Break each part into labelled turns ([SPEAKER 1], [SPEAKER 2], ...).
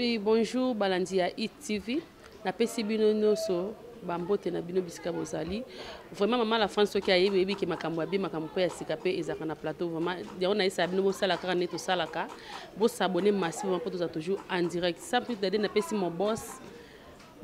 [SPEAKER 1] Oui, bonjour, Balandia ITV. Na pesi bino noso bambote na bino bisika bozali. Vraiment maman la France qui a yebi ki makambo abi makambo pe sika pe ezaka na plateau vraiment. On a essa bino bo sala ka neto salaka. Bo s'abonner massivement pour tous toujours en direct. Ça peut aider na pesi mon boss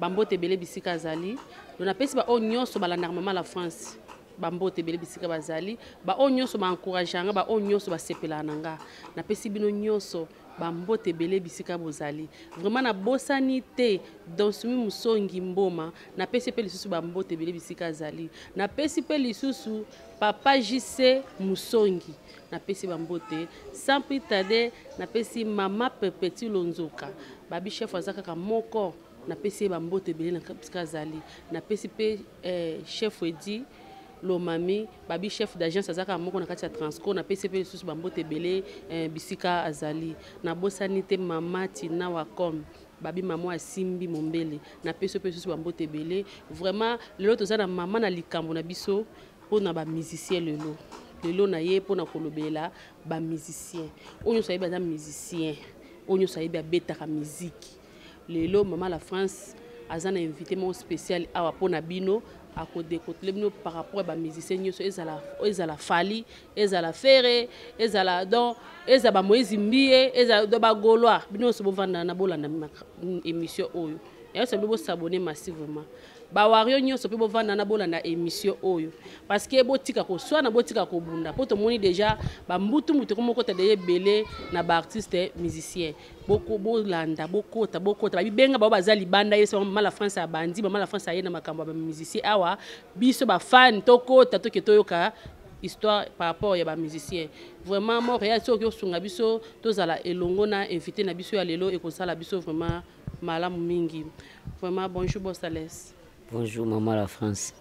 [SPEAKER 1] bambote belé bisika zali. On a pesi ba onyoso balanda maman la France. Bambote belé bisika bazali. Ba onyoso ba encourageanga ba onyoso ba sepela nanga. Na pesi bino nyoso bambote belé bisika bozali vraiment na bosani te dans sumi musongi mboma na pesi pe lisusu bambote belé bisika zali na pesi pe lisusu papa JC musongi na pesi bambote sans plus tarder na pesi mama Pepeti Lonzoka babi chef azaka ka moko na pesi bambote belé na bisika zali na pesi pe chef Edi lo mami babi chef d'agence azaka moko na kati ya Transco na PCP sous bambote belé bisika azali na bosanité mama Tina Wakom babi maman asimbi mombele na PCP sous bambote belé vraiment lelo tozana maman na likambo na biso pona ba musicien lelo na ye pona kolobela ba musicien onyo sayi ba musicien onyo sayi ba betaka musique lelo maman la France azana invité mon spécial awa pona bino à côté de par rapport à ba musiciens nyoso ezala fali ezala fere ezala don ezaba moezi mbie ezala do ba goloa bino so bovanda na bolanda émission oyo et ça bo s'abonner massivement ba wario nyoso pe bovanda na bolanda émission oyo parce que botika ko so na botika ko bunda poto moni déjà ba mbutu mutu ko moko tade belé na ba artiste musicien boko bolanda bokota ba bibenga ba bazali banda yeso mala France a bandi ba mala France a yena makambo ba musicien awa biso ba fan tokota toyoka histoire par rapport ya ba musicien vraiment Montréal so ko sunga biso tozala elongo na invité na biso ya lelo e ko sala biso vraiment malamu mingi vraiment bonjour Bossales.
[SPEAKER 2] Bonjour maman la France.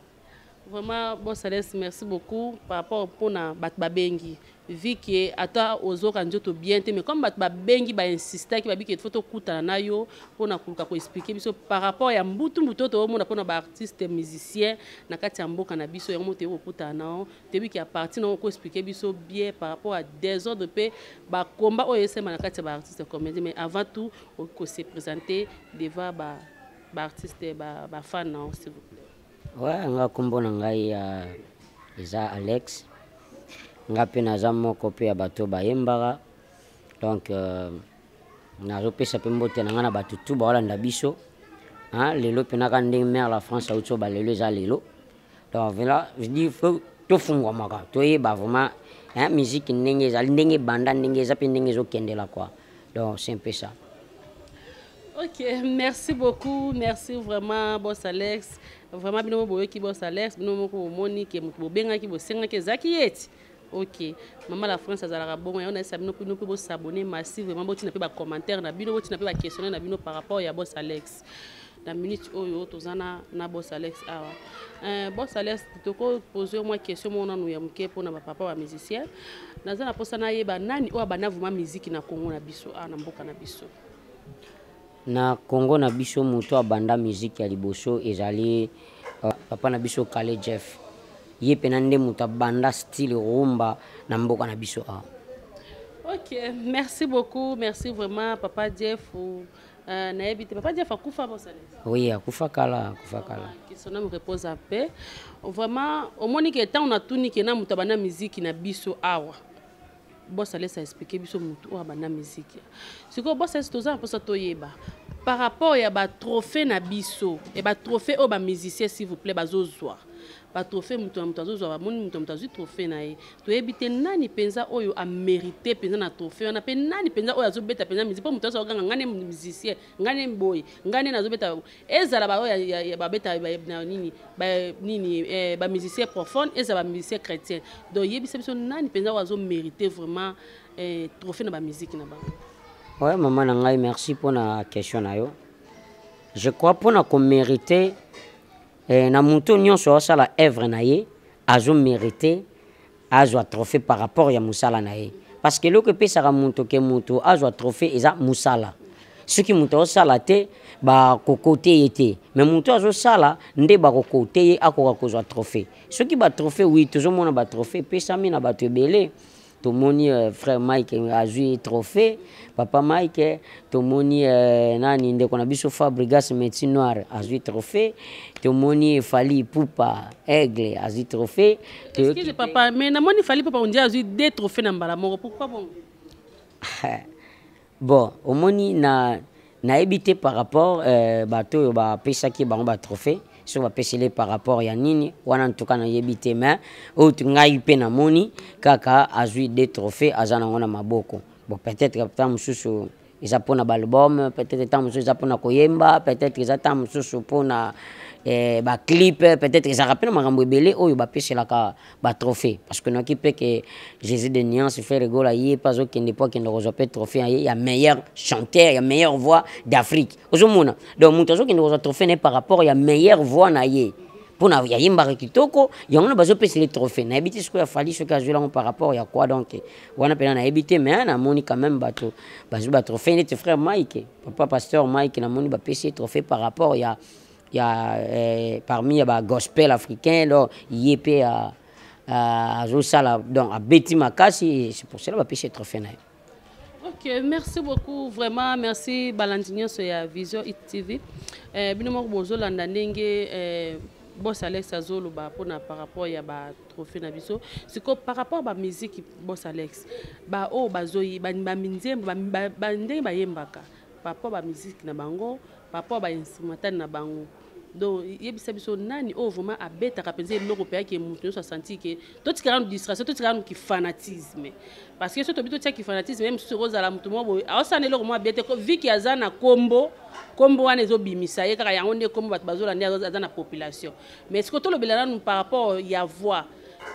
[SPEAKER 1] Vraiment Bossales, merci beaucoup par rapport pour na batbabengi vu que ata ozoka njoto bien te mais comme batbabengi ba insister ki babiki photo kuta na yo pour na kuluka ko expliquer biso par rapport ya mbutu to mona pona ba artiste musicien na kati ya mboka na biso yango te okuta na te bi ki a partir na ko expliquer biso bien par rapport à des ordres de paix ba combat o yesema na kati ya ba artiste comédien mais avant tout ko se présenter devant ba artiste ba fan na s'il vous plaît.
[SPEAKER 2] Ouais, nga kombo na ngai eza Alex. Nga pe naza moko pe ya bato bayembaka. Donc nazopesa pe mbote na nga na bato tu baolanda biso. Lelo pe naka ndenge mère la France auto ba lelo eza lelo. Donc voilà, je dis faut to fungwa maka. Toyeba vraiment musique ndenge ezali ndenge banda ndenge eza pe ndenge ezokendela quoi. Donc c'est un peu ça.
[SPEAKER 1] Ok, merci beaucoup, merci vraiment Boss Alex. Vraiment bino boye ki Boss Alex, bino ko moni ke mutu benga ki bo senga ke zaki yeti. Ok, maman la France azala bon on a ça bino po s'abonner massivement boti na pe ba commentaire na bino boti na pe ba questionner na bino par rapport ya Boss Alex. Na minute oyo tozana na Boss Alex awa. Boss Alex toko poser moi question mona nou ya muke pona ba papa ba musicien. Nazana posa na yeba nani o bana vraiment musique na Congo na biso na mboka na biso.
[SPEAKER 2] Na Congo na biso muto abanda musique ya liboso ezali papa na biso Kale Jeff. Ye penande muto banda style rumba na mboka na biso
[SPEAKER 1] Ok, merci beaucoup, merci vraiment papa Jeff na ebite papa Jeff akufa Bossales.
[SPEAKER 2] Oui, akufa kala.
[SPEAKER 1] Qui son âme repose en paix. Vraiment au moni que temps on a tout ni que na muto banda musique na biso awa. Bossales a expliqué biso mutu o bana musique. Siko Bossales toza pour ça toyeba. Par rapport ya ba trophée na biso et ba trophée o ba musicien s'il vous plaît bazozwa. Ba trophée mutu azozwa ba moni mutu azu trophée na ye. Toyebite nani penza oyo a mérité penza na trophée na pe nani penza oyo azobeta penza musique po mutu azo ganga ngane musicien ngane boy ngane nazobeta ezala ba ya ba beta nini ba musicien profane ezala ba musicien chrétien. Donc yebisa biso nani penza oyo azo mérité vraiment trophée na ba musique na ba.
[SPEAKER 2] Ouais, maman nangai merci pour la question na yo. Je crois pour na ko mériter na muto nyonso sala œuvre na ye azo mériter azo trophée par rapport ya musala na ye. Parce que loko pesa ka muto ke muto azo trophée eza musala. Ce qui muto sala te ba kokote yete. Mais muto azo sala nde ba kokote ye akoka ko trophée. Ce qui ba trophée oui toujours mona ba trophée pesa mi na ba tebele. tomoni frère Mike azui trophée papa Mike tomoni nani ndeko na biso Fabregas médecine noire azui trophée tomoni Fali Pupa aigle azui trophée.
[SPEAKER 1] Excusez papa mais namoni Fali Pupa on dit azui 2 trophées na mbala moko pourquoi bon?
[SPEAKER 2] Bon omoni na évité par rapport bato ba pesa ki bango ba trophée so va pesele par rapport ya nini wana ntuka na yebite mais o tungai pe na moni kaka azui 2 trophées azana ngona maboko. Bon peut-être que tam mususu isa pona ba album, peut-être tam mususu isa pona koyemba, peut-être isa tam mususu pona ba clip, peut-être isa rapena makambo ebele oyo ba pesela ka ba trophée parce que noki pe que Jésus de Nuance fait rigola yi pas au kende po kende rozo pe trophée ya meilleur chanteur, ya meilleure voix d'Afrique. Ozomona. Donc mutazo kende rozo trophée ne par rapport ya meilleure voix na ye. Pona ya yimba kitoko, yango bazo pese les trophées. Na ebité ce que a fallu ce qu'a joué là par rapport ya quoi donc wana pena na ebité mais na moni quand même bato bazo ba trophée net frère Mike, papa pasteur Mike na moni ba pese trophée par rapport ya parmi les gospel africains, donc il y a donc à Betty Makasi, c'est pour cela que je trophée.
[SPEAKER 1] Ok, merci beaucoup, vraiment, merci Balandinho sur la Vision TV. Binomo bozo landandenge boss Alex Azolo par rapport à ba trophée na biso. C'est que par rapport à la musique boss Alex, ba o bazoyi ba minze ba ndenge ba yembaka. Par rapport à la musique na bango, par rapport à l'instrumental na bango. Donc yebisa biso nani o vraiment abeta kapenze l'européen qui mutu so senti que tout tika nous distraction tout tika nous qui fanatisme parce que surtout bito tika qui fanatisme même sur rosa la mutu mo boy awasane lo mo abeta ko viki azana kombo wana ezo bimisa ye kaka yango ne kombo bat bazola ndi azana population mais ce que to lo belana nous par rapport ya voix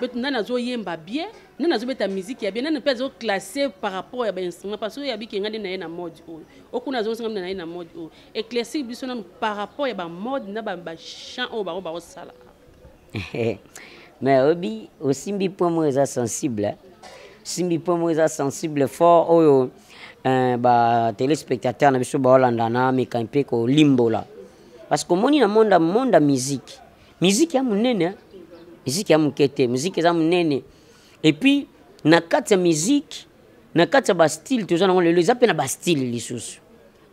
[SPEAKER 1] betu nana zo yemba bien nana zo beta musique ya bien nana pe zo classer par rapport ya ba instrument parce que ya biki ngade na mode o okuna zo ngam na mode o éclaircir biso na par rapport ya ba mode na ba chant o ba sala
[SPEAKER 2] mais obi aussi mbi pomo eza sensible simbi pomo eza sensible fort oyo ba téléspectateur na biso ba Hollanda na mekampe ko limbola parce que moni na monde musique ya munene musique ya mukete musique za munene et puis na kati ya musique na kati ya ba style tozana ngo lelo ezapena ba style lisusu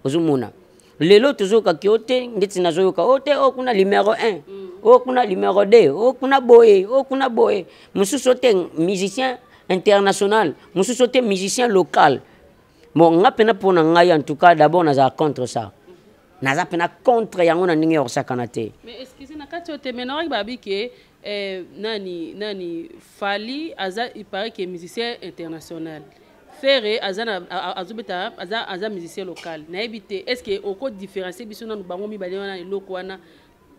[SPEAKER 2] ozomona lelo tozoka kiote ndeti nazoyoka ote okuna numéro 1 okuna numéro 2 okuna boye mususu te musicien international mususu te musicien local. Bon ngapena pona ngai en tout cas d'abord naza contre ça naza pena contre yango na ndenge ya sakanate.
[SPEAKER 1] Mais excusez na kati ote mena wa babi ke nani Fali aza il paraît que musicien international Ferré azana azubeta aza musicien local na ebité est-ce que oko différencier biso na bango mi bale wana eloko wana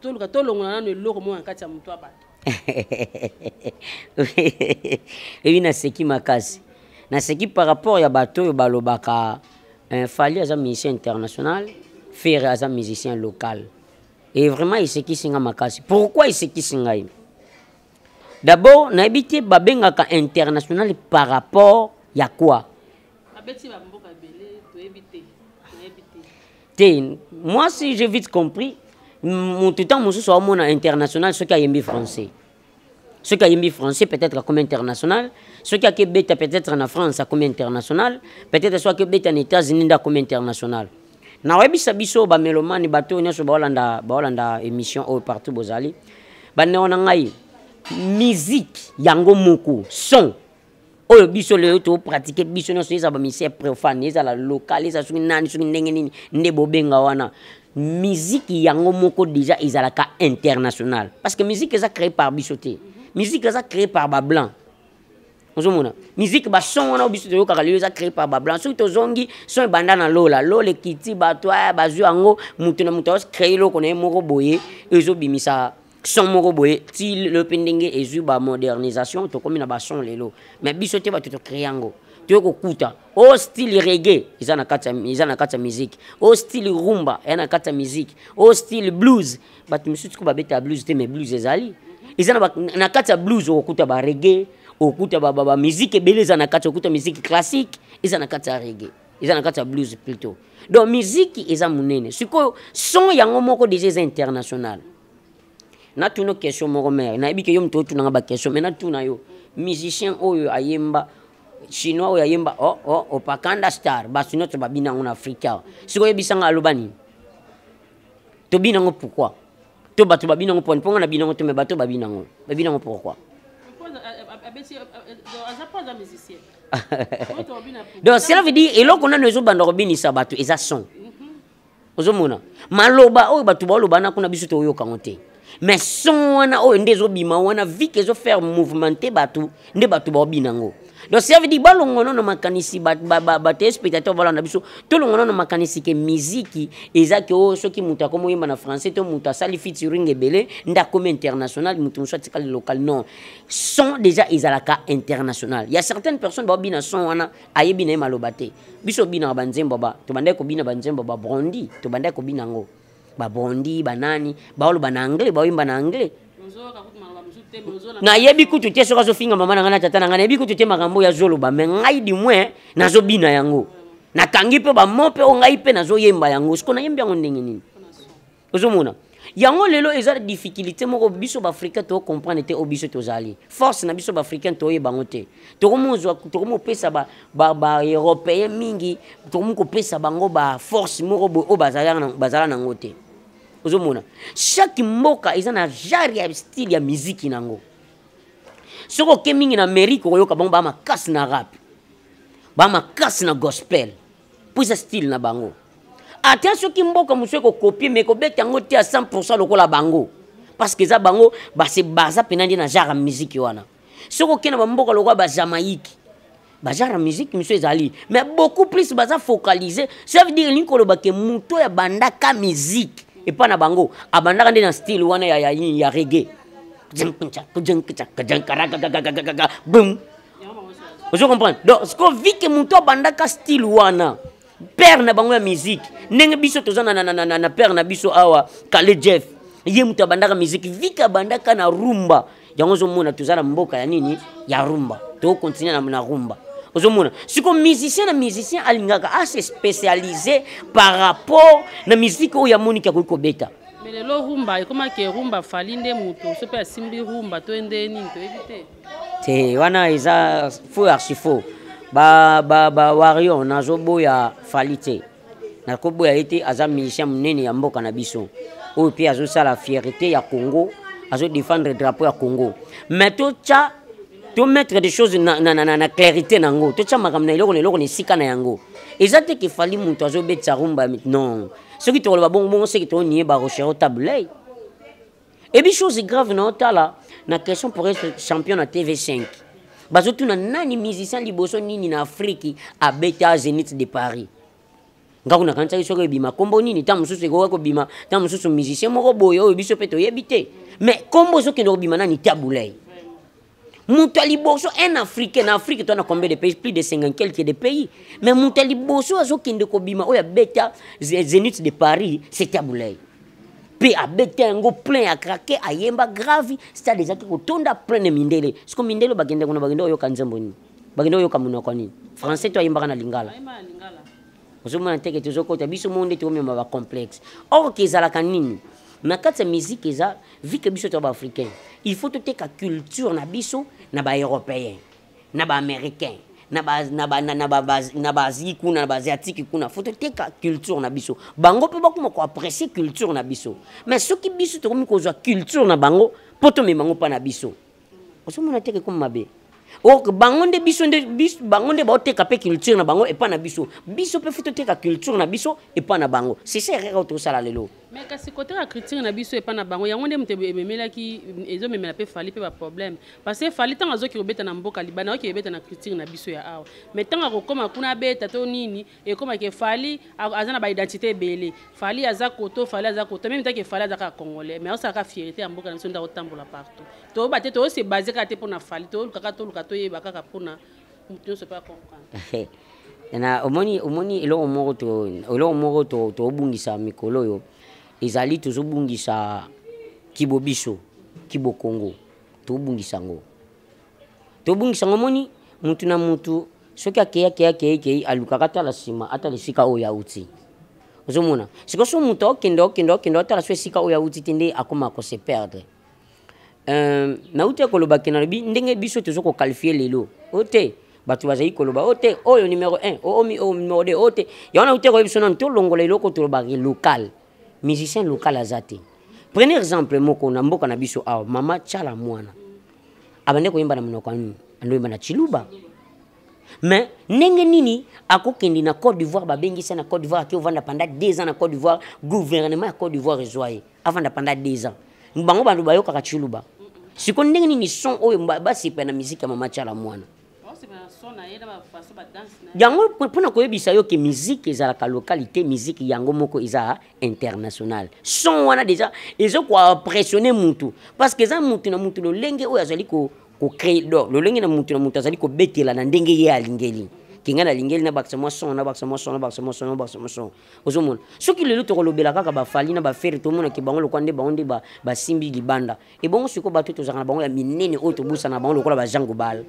[SPEAKER 1] toluka tolongona na eloko mo nkati ya mutu abato
[SPEAKER 2] ebi na seki makasi na seki par rapport ya bato yo balobaka Fali aza musicien international Ferré aza musicien local et vraiment il seki singa makasi. Pourquoi il seki singa? D'abord na ebité babengaka international par rapport ya quoi? Moi si j'ai vite compris mon tout temps mususu au monde international ce qui a yembi français. Ce qui a yembi français peut-être comme international, ce qui a beta peut-être en France comme international, peut-être soit que beta en États-Unis comme international. Na webisa biso ba melomani bato nyoso ba Hollanda émission au partout bozali. Ba neona ngai musique yango moko son oyo biso le to pratiquer biso no seza ba mise profane eza la local eza suki nani suki ndenge nini nde bobenga wana musique yango moko déjà ezalaka international parce que musique eza créée par bisoté musique eza créée par ba blanc ozomona musique ba son wana biso to kaka eza créée par ba blanc surtout zongi son banda na lola kiti bato ba zu yango mutu na mutu créer loko na moko boye ezo bimisa son moko boye ti le pendenge ezu ba modernisation to comme na ba son lelo mais biso te ba to créer yango to ko kuta au style reggae izana kata musique au style rumba yana kata musique au style blues but musu ko ba beta blues te mais blues ezali izana na kata blues o kuta ba reggae o kuta ba musique ebele izana kata kuta musique classique izana kata reggae izana kata blues plutôt donc musique eza munene siko son yango moko déjà international. Na tuno question moko mère na ebike yo mto tunanga ba question mais na tuna yo musicien oyo ayemba chinois oyo ayemba opakanda star bato nyonso babina yango na afrika sikoyo yebisanga aloba nini tobina yango pourquoi to bato babina yango mpo nga na bina yango to me bato babina yango pourquoi donc cela veut dire eloko nano ezobanda kobinisa bato eza son ozomona maloba oyo bato baoloba na kuna biso toyoka ngo te mais son wana oyo nde ezobima wana vike ezofaire mouvementer bato nde bato baobina ngo donc ça veut dire balongo nono makanisi bato spectateur balanda biso tolongo nono makanisi ke miziki ezaki oyo soki moto akomi oyemba na français to moto asali featuring ebele nde akomi international moto mosusu atikali local non son déjà ezalaka international il y a certaines personnes baobina son wana ayebi na ye maloba te biso obinaka banzembo tobandaki kobina banzembo babrondi tobandaki kobina yango babrondi banani baoloba na anglais baoyemba na anglais na yebi kutu te soka zofinga mama na ngana tata na ngana yebi kutu te makambo ya zoloba mais ngai di moins nazobina yango nakangi pe ba mope o ngai pe nazoyemba yango siko na yemba yango ndenge nini ozomona yango lelo eza difficulté moko biso ba africain to comprendre te obiso tozali force na biso ba africain to yebango te tokomo pesa ba européen mingi tokomo ko pesa bango ba force moko o bazala nango te ozomona chaque mboka eza na genre ya style ya musique nango soko ke mingi na Amérique oyoka bango ba makasi na rap ba makasi na gospel pour ce style na bango ata soki mboka musu ko copier mais ko beta yango te à 100% lokola bango parce que za bango se baza penandi na genre musique wana soko ke na mboka lokola ba Jamaïque ba genre musique musu ezali mais beaucoup plus baza focaliser ça veut dire linko loba ke muto ya bandaka musique et pas na bango abandaka nde na style wana ya reggae boum vous comprenez donc ce qu'on vit que muto abandaka style wana père na bango ya musique ndenge biso tozana na père na biso awa Kale Jeff ye muto abandaka musique vika abandaka na rumba yango zomona tozana mboka ya nini ya rumba to continuer na rumba ozomona siko musicien alingaka se spécialisé par rapport na musique oyo ya monika ko beta
[SPEAKER 1] mais lelo rumba ekoma ke rumba falinde muto so pe asimbi rumba to ende nini to ebite
[SPEAKER 2] te wana eza faux archifaux ba wario nazoboya falite nakoboya ete aza musicien munene ya mboka na biso oyo pe azosala fierté ya Congo azo défendre drapeau ya Congo mais to mettre des choses na clarité nango to tcha makamna eloko ne sika na yango ezate ke fali muto azo betsa rumba non ce qui te ba bon c'est que to nié ba recherche tablé et bi chose grave na otala na question pour être champion na TV5 bazo tuna nani musicien liboso nini na Afrique a beta Zénith de Paris ngakuna kanza iso ko bima kombo nini ta mususu ko bima ta mususu musicien moko boyo biso peto yebite mais kombo so kendo bima nani tabulay Moutali Bosso, un Africain, en Afrique, tu as combien de pays? Plus de 50 quelques de pays. Mais Moutali Bosso, Azokinde Kobima, Oya Beta, Zénith de Paris, c'est Taboulay. Puis à Beta, un go plein à craquer, à Yemba grave, c'est des actes qui tournent plein de Mindele. Ce que Mindele, Bagende, on a Bagendo, Yokanzamboni. Bagendo, Yokamunokoni. Français, tu as Yemba na Lingala. Vous avez dit que tu as dit que tu as dit que complexe. Or, que ça la canine. Mais quand c'est musique, vu que biso toba africain, il faut tout la culture na biso na ba européen, na ba américain, na ba asiatique kuna, faut tout la culture na biso. Bango peut pas ko apprécier culture na biso. Mais ce qui biso to ko zo culture na bango, poto me bango pa na biso. Oso mona teke comme mabe. O bangonde biso bangonde ba oteka pe culture na bango et pas na biso. Biso peut faut teka culture na biso et pas na bango. C'est ça rero to sala lelo.
[SPEAKER 1] Mais kasi côté la critique na biso et pas na bango yango nde mute memela ki ezo memela pe fali pe ba problème parce que fali tant azo ki obeta na mboka libana ki obeta na critique na biso ya awa mais tant akoma kuna beta to nini et comme ke fali azana ba identité belé fali aza koto même tant que fali aza congolais mais ça ka fierté ya mboka na biso nda otambola partout to ba te to se basé ka te pona fali to kaka to luka to yeba kaka pona mutu se pas comprendre
[SPEAKER 2] na omoni elo moko to obungisa mikolo yo ezali tozobungisa kibo biso kibo Congo tobungisa ngo moni mutu na mutu soki akeya alukaka tala sima ata lesika oyo yauti ozomona siko so mutu okende tala so esika oyo yauti tende akoma ko se perdre nauti koloba ke na lobi ndenge biso tozokoqualifie lelo ote batu bazali koloba ote oyo numéro 1 o numéro 2 ote yana ute ko ebisona to longola iloko to ba local musicien local azati. Prenez exemple moko na mboka na biso awa mama Chala Mwana abande ko yimba na monoko anu ando yimba na Chiluba. Mais ndenge nini akokendi na Côte d'Ivoire babengisa na Côte d'Ivoire ki ovanda pendant 2 ans na Côte d'Ivoire gouvernement ya Côte d'Ivoire rezoye avanda pendant 2 ans bango bandu bayoka ka Chiluba siko ndenge nini son oyo basipa na musique ya mama Chala Mwana yango pona koyebisa yo ke musique ezalaka localité musique yango moko eza international son wana déjà ezo ko impressionner mutu parce que za mutu na mutu lolenge oyo azali ko créer do lolenge na mutu azali ko betela na ndenge ye alingeli kinga na lingeli na baksa mo son na baksa mo son ozomona soki lelo to kolobela kaka ba fali na ba fere to mona ke bango lokwande baonde ba simbi libanda e bongo siko bato to zaka na bango ya minene oyo to busa na bango lokola ba jango bal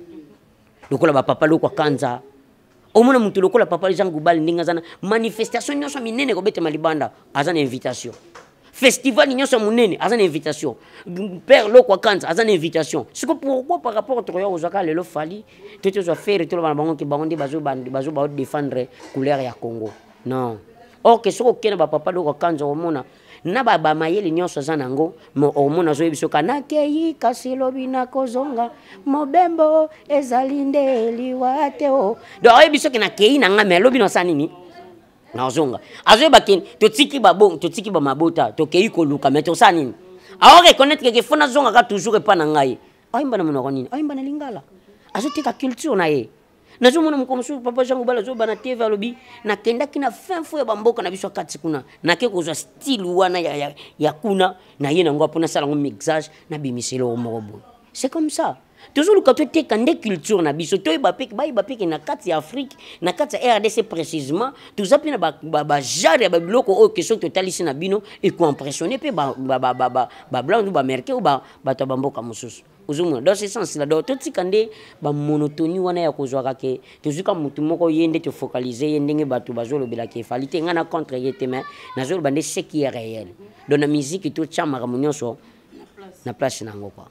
[SPEAKER 2] lokola ba papa lokwa kanza omona mutu lokola papa jango bal ndinga zana manifestation nyonso minene ko bete malibanda azana invitation festival nyonso munene azana invitation père lokwa kanza azana invitation siko pourquoi par rapport au troyo ozaka lelo fali to zo faire to ba bango ke bango ndi bazo ba défendre couleur ya Congo non ok siko kena ba papa lokwa kanza omona na baba mayele nyonso zana ngo mo omona zo ebiso kanakei kasilo bina kozonga mobembo ezalinde liwate o do ebiso kena kei na ngame lobi no sanini na zonga azo bakin to tiki ba mabota to kei ko luka meto sanini a reconnaître que fona zonga ka toujours pas na ngai ayimba na monoko nini ayimba na lingala azo tika culture na ye nazo mona mkomso papa jangu bala zo bana TV alobi na kenda kina fin fo ya bamboka na biso kati kuna na ke ko zo style wana ya kuna na ye na ngo apona sala ngo mixage na bimiselo morobo c'est comme ça toujours le côté te kande culture na biso to ba peke na kati ya Afrique na kati ya RDC précisément tout ça pina ba jare ba biloko o question totalisi na bino et ko impressionner pe ba blanc ou ba américain ou ba to bamboka mususu uzumuna dans ce sens là do to tikande ba monotonie wana ya kozwaka ke tuzuka mutu moko yende te focaliser yendenge batu bazolo bela ke falite ngana contre yete mais nazolo bande ce qui est réel dans la musique to chamara munyoso na place nango quoi.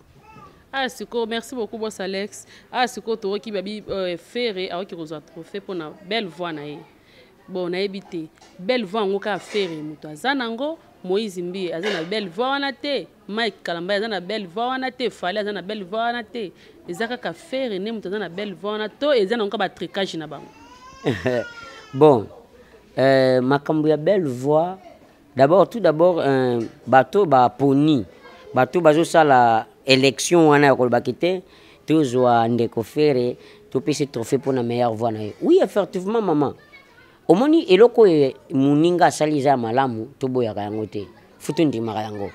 [SPEAKER 1] Ah siko merci beaucoup boss Alex. Ah siko to ki babi faire a ki roza trophée pour na belle voix na ye. Bon na ebité belle voix ngo ka faire mutu azanango Moïse Mbi azana belle voix wana te Mike Kalamba azana belle voix wana te Fale azana belle voix wana te ezaka ka faire ne mutu azana belle voix wana to ezana ngo ba tricage na bango.
[SPEAKER 2] Bon makambo ya belle voix tout d'abord bateau ba poni bateau bazo sala élection wana ko bakite tozwa ndeko fere to pese trophée pour la meilleure voix na ye. Oui effectivement maman omoni eloko muninga saliza malamu to boyaka yango te futu ndimaka yango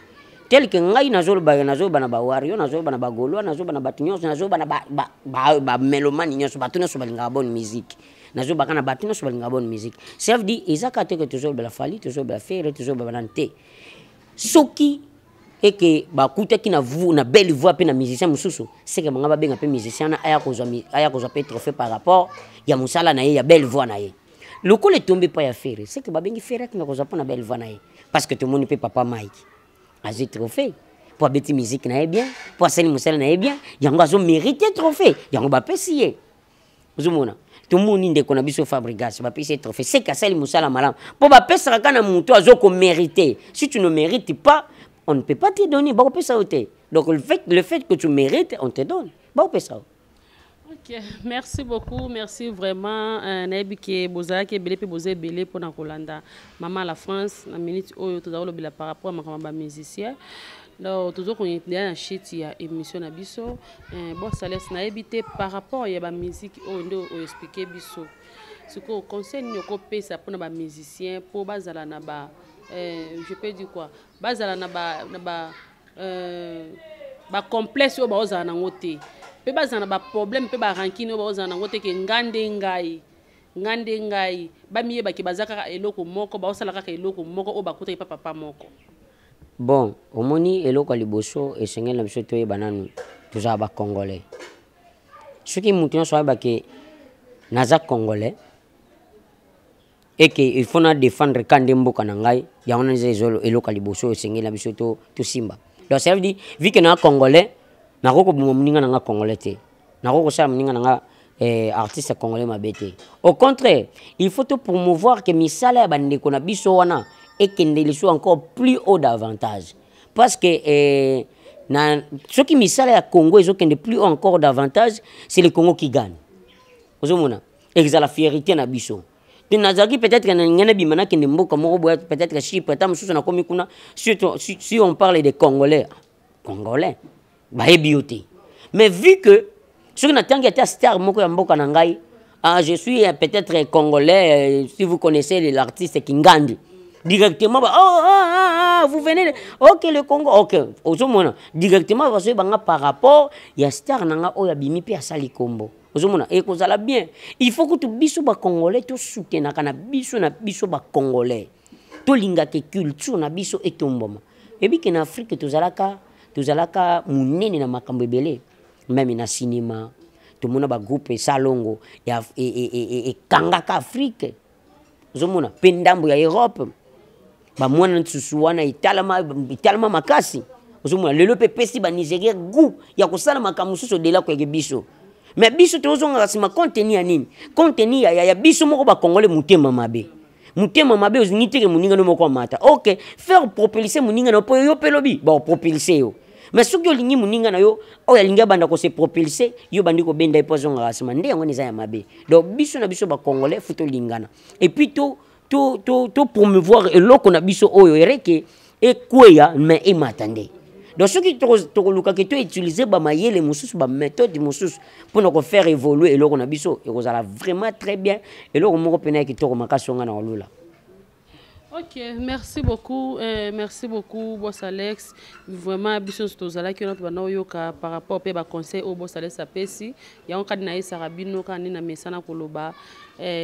[SPEAKER 2] tel que ngai nazo bana ba wario nazo bana ba golo nazo bana batu nyonso nazo bana ba melomani nyonso batu nyonso balinga bonne musique nazo bakana batu nyonso balinga bonne musique ça veut dire ezaka te que toujours bela fali toujours bela faire toujours bela nante soki et que ba kuta ki na belle voix pe na musicien mususu c'est que banga ba benga pe musicien na aya kozwa pe trophée par rapport ya musala na ye ya belle voix na ye. Le coup est tombé pas à faire, c'est que babengi faire que nous avons belle voix parce que tout le monde peut papa Mike. Azé trophée pour bêti musique na bien, pour celle musala na bien, yango azo mérité trophée, yango ba pesier. Zumona. Tout le monde inde qu'on a biso fabrication, ba pesier trophée, c'est que celle musala malam. Pour ba pesa kana mutu azo ko mérité. Si tu ne mérites pas, on ne peut pas te donner, ba pesa oté. Donc le fait que tu mérites, on te donne. Ba pesa.
[SPEAKER 1] Ok, merci beaucoup, merci vraiment. Naibike boza ke belé pe bozé belé pour na Kolanda. Maman la France, na minute oyo tozalo bila par rapport à ma musicien. Donc toujours qu'on est dans shit ya émission na biso. Bon ça laisse naibité par rapport ya ba musique oyo expliquer biso. Ce que conseil nyoko pesa pour na ba musicien pour bazala na ba je peux dire quoi? Bazala na ba complexe o ba ozana ngote. Pe bazana ba problème pe ba rankine ba ozana ngote ke ngande ngai ba miye ba ke bazaka eloko moko ba osala kaka eloko moko o ba kuta papa moko.
[SPEAKER 2] Bon omoni eloko liboso esengel na biso to ye bananu tuza ba congolais soki mutu nyonso ba ke naza congolais et que il faut na défendre kande mboka na ngai ya ona nzelo eloko liboso esengel na biso to simba. Donc ça veut dire vu que na congolais na roko muninga na nga congolais te na roko sa muninga na nga artiste congolais mabete. Au contraire, il faut te promouvoir que misala ya bandeko na biso wana ekende liso encore plus haut davantage. Parce que ceux qui misala ya Congo ezokende plus haut encore davantage, c'est le Congo qui gagne. Ozomona, exala la fierté na biso. Nazaki peut-être que ngene bimana kende mboka moko peut-être que Chypre ta mususu na komi kuna si on parle des Congolais ba ebioté. Mais vu que ceux qui n'attendent que star moko ya mboka na ngai, je suis peut-être congolais, si vous connaissez l'artiste Kingandi. Directement, vous venez, ok, le Congo, ok, directement, par rapport, il y a star nanga o ya bimi pe asali kombo. Et que ça bien. Il faut que tu biso ba congolais, tu soutiens na biso ba congolais. Tu linga ke culture na biso et tomboma. Et bien qu'en Afrique, tu zalaka munene na makambo ebele. Même na cinéma, tout le monde a groupe Salongo et Kangaka Afrique. Zomona pendambo ya Europe. Ba mwana nsusuwana italama makasi. Zomona lelo pepesi ba Nigeria gu ya kosala makambo suso de la ko biso. Mais biso tozonga sima contenu ya nini? Contenu ya biso moko ba congolais mutema mabe. Mutema mabe oziniteke muninga no moko mata. OK, faire propulser muninga no po yo pelobi, ba propulser yo. Mais ce que lingi muninga na yo o ya linga banda ko se propulser yo bandi ko benda ipo zonga asima nde yango neza ya mabe. Donc biso na biso ba congolais futo lingana. Et puis to promouvoir eloko na biso oyo ereke e kweya mais e matande. Donc ce qui to luka ke to utiliser ba mayele mususu ba méthode mususu pour nous faire évoluer eloko na biso et kozala vraiment très bien eloko moko pena ki to ko makasonga na olula.
[SPEAKER 1] Ok, merci beaucoup, Boss Alex. Vraiment, biso tozala ki notre bana yoka par rapport pe ba conseil au Boss Alex apesi. Ya on kadina sarabino kanina mesana koloba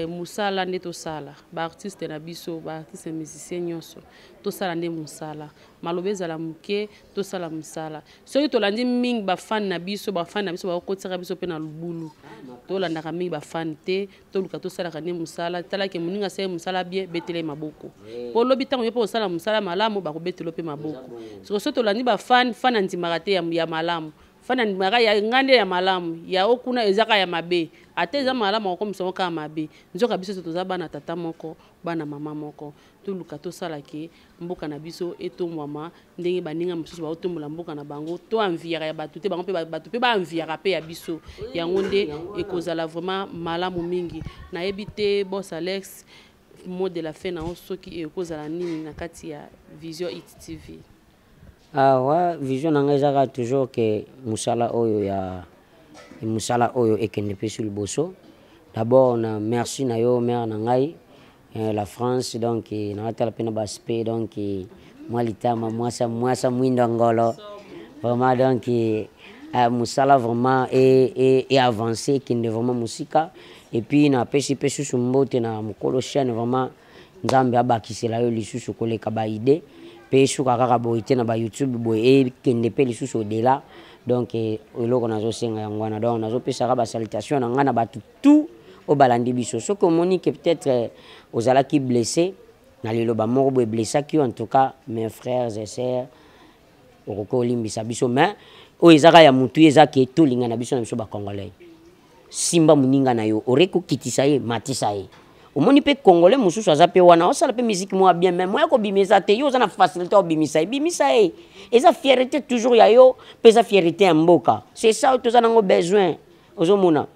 [SPEAKER 1] musala nde tosala. Ba artiste na biso, ba artiste musicien nyonso. Tosala nde musala. Malobe zala muke, tosala musala. Soki tolandi ming ba fan na biso ba kokotira biso pe na lubulu. Tolanda ka ming ba fan te, toluka tosala ka nde musala. Tala ke muninga se musala bien betele maboko. Po lobi tango yo po sala musala malamu ba ko betelo pe maboko. So tolandi ba fan andimaka te ya malamu. Fan andimaka ya ngande ya malamu. Ya okuna ezaka ya mabe. Ate za malamu ko mso ka mabe. Nzoka biso toza bana tata moko, bana mama moko. Toluka tosala ke mboka na biso etomwama ndenge baninga mususu ba otombola mboka na bango to enviera ya batu te bango pe batu pe ba enviera pe ya biso. Yango nde ekozala vraiment malamu mingi. Na ebite Boss Alex mot de la fin na soki ekozala nini na kati ya Vision Hit TV.
[SPEAKER 2] Ouais, vision nanga ezaka toujours que musala oyo ekende pe sur le bosso. D'abord na merci na yo mère na ngai la France donc na tala pena baspe donc moi litama moi ça mwindo ngolo vraiment donc musala vraiment et avancé qui est vraiment musika et puis na pesi sous mbote na mukolo chaîne vraiment nzambe abakisela yo lisusu koleka ba idée pe suka kaka boite na ba YouTube boye kende pe lisusu odela donc eloko nazo senga yangwana donc nazo pesa ba salutation na ngana batu tout au balandi biso ce que moni que peut-être aux ala qui blessé na lelo ba moko boye blessé qui en tout cas mes frères et sœurs okoko limbisa biso mais o ezaka ya mutu ezaki to linga na biso ba congolais simba muninga na yo oreko kitisa ye matisa ye omoni pe congolais mususu azape wana osala pe musique moi bien même moi ko bimisa te yo za na facilité o bimisa ye eza fierté toujours ya yo pesa fierté ya mboka c'est ça to za nango besoin ozomona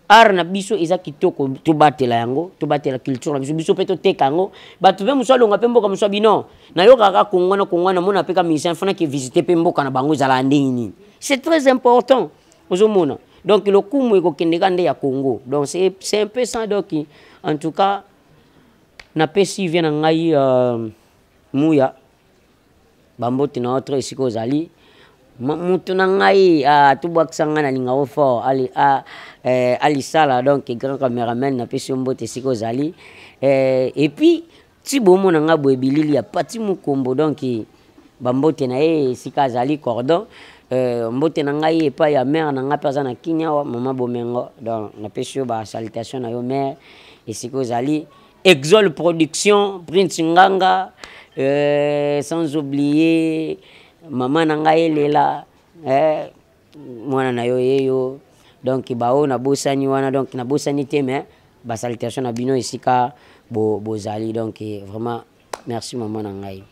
[SPEAKER 2] art na biso eza kitoko to batela yango to batela culture na biso pe to teka yango batu be muso longa pe mboka muso bino na yo kaka kongwana mona pe ka musicien fana ki visiter pe mboka na bango zala ndini c'est très important ozomona donc le kumu eko kendeka nde ya Congo donc c'est un peu ça donc en tout cas na pesi vient ngai muya bambote na autre isiko zali mutu na ngai tubwakisanga na linga o fort ali sala donc grand cameraman na pesi mbote isiko zali et puis ti bomo na nga boebilili ya pati mukombo donc bambote na sika zali cordon mbote na ngai epa ya mère na nga pesa na kinya mama bomengo donc na pesi yo ba salutation na yo mère esiko zali Exol Production Prince Nganga sans oublier maman na ngai lela mwana na yo yeyo donc bao na bosani wana donc na bosani te mais ba salutation na bino esika bozali donc vraiment merci maman na ngai.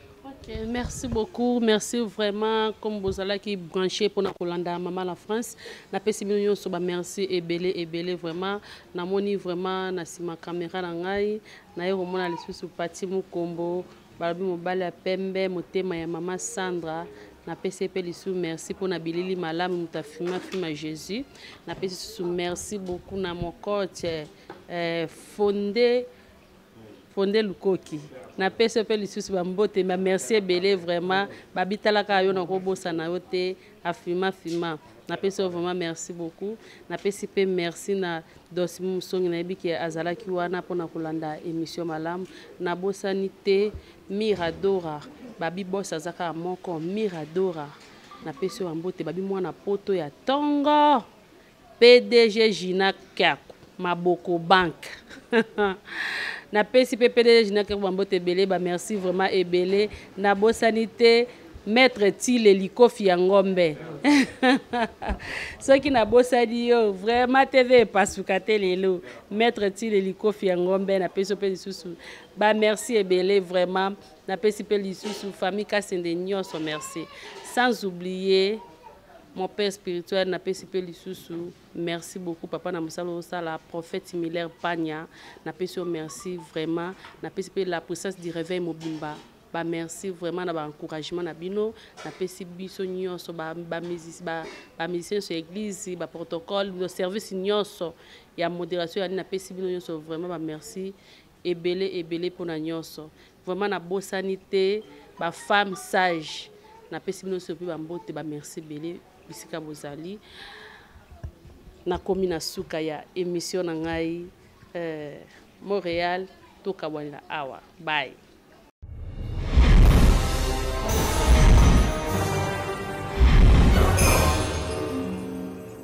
[SPEAKER 1] Okay, merci beaucoup, merci vraiment comme vous allez qui branché pour na Kolanda maman la France na pesi bino so ba merci ebele vraiment na moni vraiment na sima caméra na ngai na yo mona lisusu pati mukombo balobi mobali ya pembe motema ya mama Sandra na PCP lisu merci pour na bilili malamu mutafima fima Jésus na pesi merci beaucoup na mon coach Fondé Lukoki na PCP lisusu bambote ma merci ebele vraiment babitalaka yo na kobosa na yo te afima na PCP vraiment merci beaucoup na PCP merci na dosi musongi na ebiki azalaki wana pona kolanda émission malamu na bosani te Miradora babi boss azaka moko Miradora na PCP bambote babi mwana poto ya tongo PDG Gina Kako Maboko Bank na PCP PDG Gina Kako bambote ebele ba merci vraiment ebele na bosanité Maître Tile Likofi ya Ngombe soki na bosani yo vraiment TV pasuka te lelo Maître Tile Likofi ya Ngombe na PCP lisusu ba merci ebele vraiment na PCP lisusu famille Kasende nyonso merci sans oublier mon père spirituel na PCP lisusu merci beaucoup papa na musalo sala prophète Miller Pagna na PCP merci vraiment na PCP la puissance du réveil mobimba ba merci vraiment na ba encouragement na bino na PCP biso nyonso ba musicien sur église ba protocole le service nyonso ya modération ya na PCP bino nyonso vraiment ba merci ebele pour na nyonso vraiment na bosanité ba femme sage na PCP bino so ba mbote ba merci belé bisika bozali na komi na suka ya émission na ngai Montréal to kabwana awa bye.